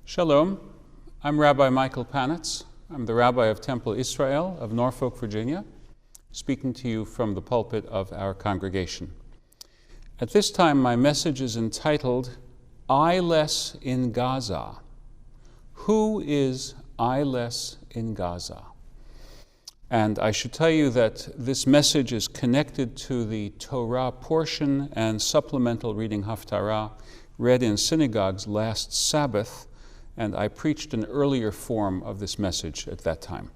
Shalom, I'm Rabbi Michael Panitz. I'm the Rabbi of Temple Israel of Norfolk, Virginia, speaking to you from the pulpit of our congregation. At this time, my message is entitled, Eyeless in Gaza. Who is eyeless in Gaza? And I should tell you that this message is connected to the Torah portion and supplemental reading Haftarah read in synagogues last Sabbath, and I preached an earlier form of this message at that time.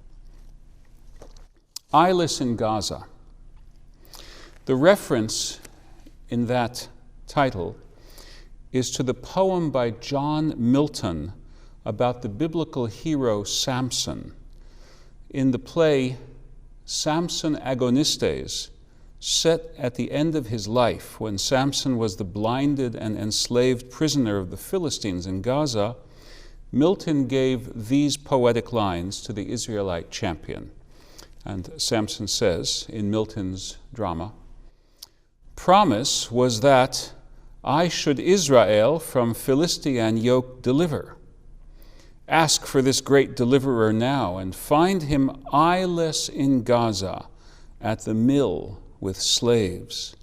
Eyeless in Gaza. The reference in that title is to the poem by John Milton about the biblical hero Samson. In the play Samson Agonistes, set at the end of his life when Samson was the blinded and enslaved prisoner of the Philistines in Gaza, Milton gave these poetic lines to the Israelite champion. And Samson says in Milton's drama, "Promise was that I should Israel from Philistine yoke deliver. Ask for this great deliverer now, and find him eyeless in Gaza, at the mill with slaves,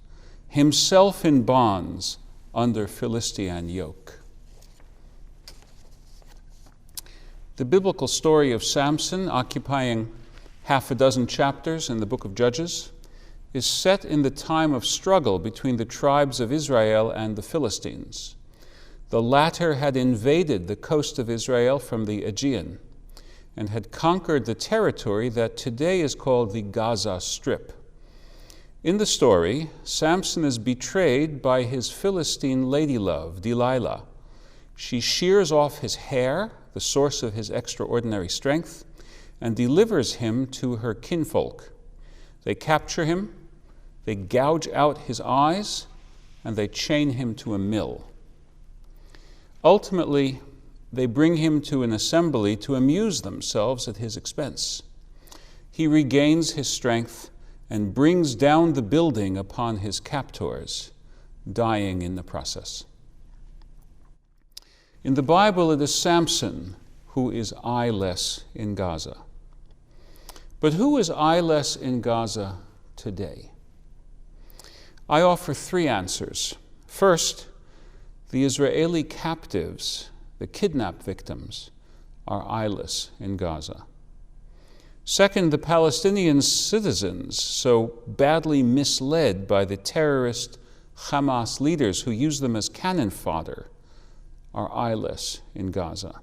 himself in bonds under Philistine yoke." The biblical story of Samson, occupying half a dozen chapters in the book of Judges, is set in the time of struggle between the tribes of Israel and the Philistines. The latter had invaded the coast of Israel from the Aegean and had conquered the territory that today is called the Gaza Strip. In the story, Samson is betrayed by his Philistine ladylove, Delilah. She shears off his hair, the source of his extraordinary strength, and delivers him to her kinfolk. They capture him, they gouge out his eyes, and they chain him to a mill. Ultimately, they bring him to an assembly to amuse themselves at his expense. He regains his strength and brings down the building upon his captors, dying in the process. In the Bible, it is Samson who is eyeless in Gaza. But who is eyeless in Gaza today? I offer three answers. First, the Israeli captives, the kidnap victims, are eyeless in Gaza. Second, the Palestinian citizens, so badly misled by the terrorist Hamas leaders who use them as cannon fodder, are eyeless in Gaza.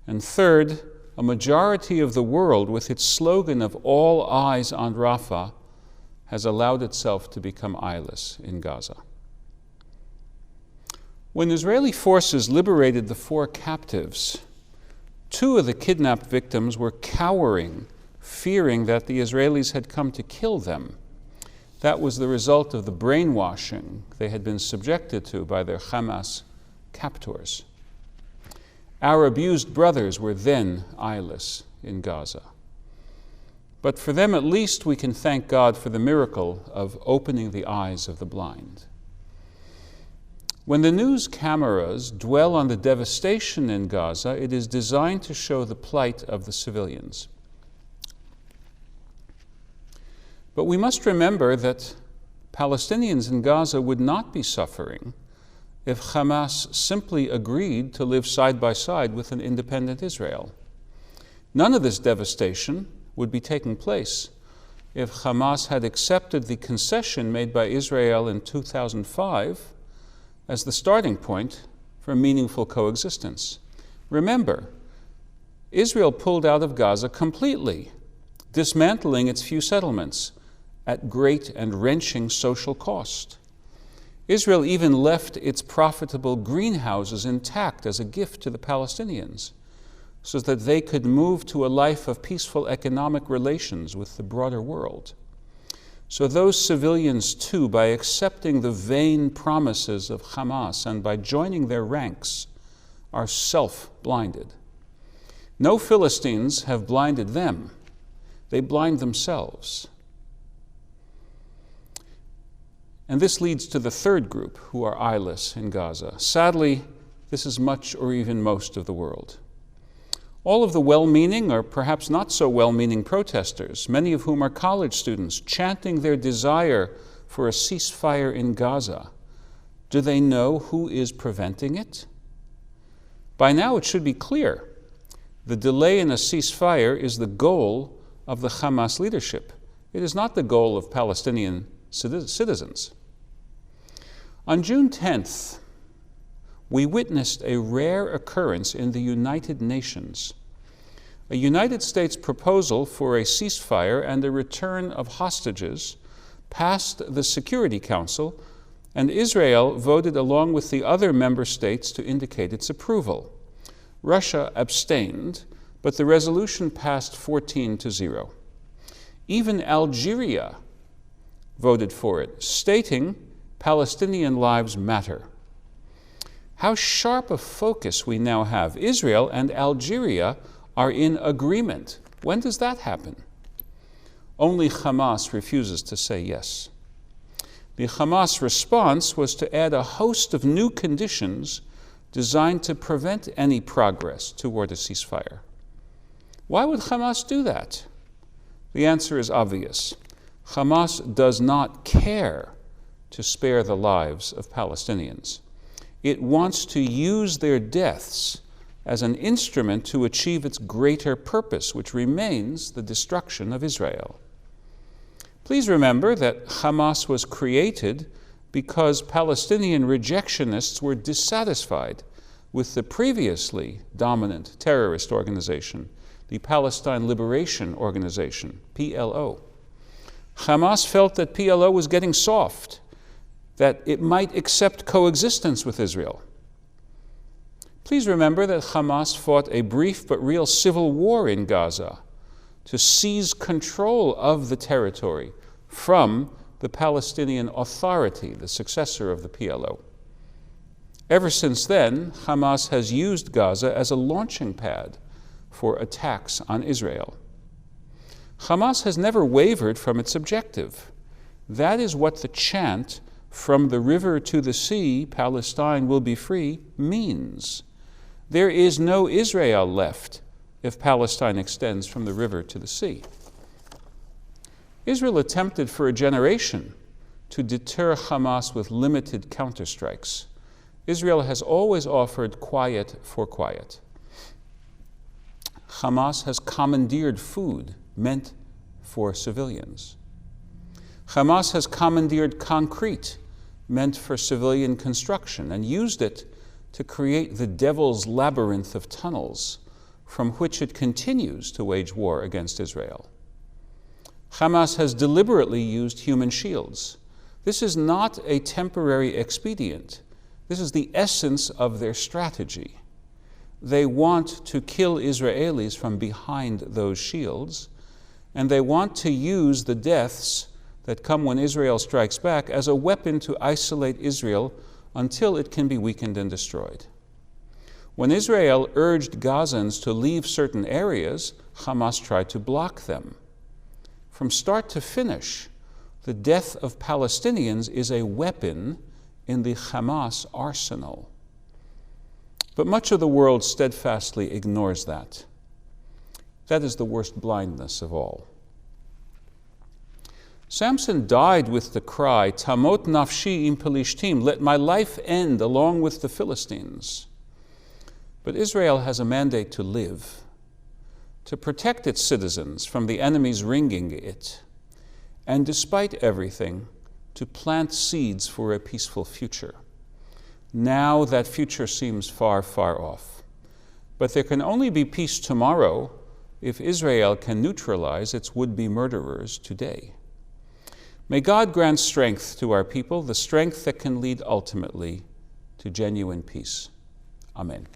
And third, a majority of the world, with its slogan of all eyes on Rafah, has allowed itself to become eyeless in Gaza. When Israeli forces liberated the four captives, two of the kidnapped victims were cowering, fearing that the Israelis had come to kill them. That was the result of the brainwashing they had been subjected to by their Hamas captors. Our abused brothers were then eyeless in Gaza. But for them at least we can thank God for the miracle of opening the eyes of the blind. When the news cameras dwell on the devastation in Gaza, it is designed to show the plight of the civilians. But we must remember that Palestinians in Gaza would not be suffering if Hamas simply agreed to live side by side with an independent Israel. None of this devastation would be taking place if Hamas had accepted the concession made by Israel in 2005 as the starting point for meaningful coexistence. Remember, Israel pulled out of Gaza completely, dismantling its few settlements at great and wrenching social cost. Israel even left its profitable greenhouses intact as a gift to the Palestinians, so that they could move to a life of peaceful economic relations with the broader world. So those civilians too, by accepting the vain promises of Hamas and by joining their ranks, are self-blinded. No Philistines have blinded them. They blind themselves. And this leads to the third group who are eyeless in Gaza. Sadly, This is much or even most of the world. All of the well-meaning or perhaps not so well-meaning protesters, many of whom are college students, chanting their desire for a ceasefire in Gaza, do they know who is preventing it? By now it should be clear. The delay in a ceasefire is the goal of the Hamas leadership. It is not the goal of Palestinian citizens. On June 10th, we witnessed a rare occurrence in the United Nations. A United States proposal for a ceasefire and the return of hostages passed the Security Council, and Israel voted along with the other member states to indicate its approval. Russia abstained, but the resolution passed 14-0. Even Algeria voted for it, stating Palestinian lives matter. How sharp a focus we now have. Israel and Algeria are in agreement. When does that happen? Only Hamas refuses to say yes. The Hamas response was to add a host of new conditions designed to prevent any progress toward a ceasefire. Why would Hamas do that? The answer is obvious. Hamas does not care to spare the lives of Palestinians. It wants to use their deaths as an instrument to achieve its greater purpose, which remains the destruction of Israel. Please remember that Hamas was created because Palestinian rejectionists were dissatisfied with the previously dominant terrorist organization, the Palestine Liberation Organization, PLO. Hamas felt that PLO was getting soft, that it might accept coexistence with Israel. Please remember that Hamas fought a brief but real civil war in Gaza to seize control of the territory from the Palestinian Authority, the successor of the PLO. Ever since then, Hamas has used Gaza as a launching pad for attacks on Israel. Hamas has never wavered from its objective. That is what the chant, "From the river to the sea, Palestine will be free," means. There is no Israel left if Palestine extends from the river to the sea. Israel attempted for a generation to deter Hamas with limited counterstrikes. Israel has always offered quiet for quiet. Hamas has commandeered food meant for civilians. Hamas has commandeered concrete meant for civilian construction and used it to create the devil's labyrinth of tunnels from which it continues to wage war against Israel. Hamas has deliberately used human shields. This is not a temporary expedient. This is the essence of their strategy. They want to kill Israelis from behind those shields, and they want to use the deaths that come when Israel strikes back as a weapon to isolate Israel until it can be weakened and destroyed. When Israel urged Gazans to leave certain areas, Hamas tried to block them. From start to finish, the death of Palestinians is a weapon in the Hamas arsenal. But much of the world steadfastly ignores that. That is the worst blindness of all. Samson died with the cry, "Tamot nafshi im Pelishtim," let my life end along with the Philistines. But Israel has a mandate to live, to protect its citizens from the enemies ringing it, and despite everything, to plant seeds for a peaceful future. Now that future seems far, far off. But there can only be peace tomorrow if Israel can neutralize its would-be murderers today. May God grant strength to our people, the strength that can lead ultimately to genuine peace. Amen.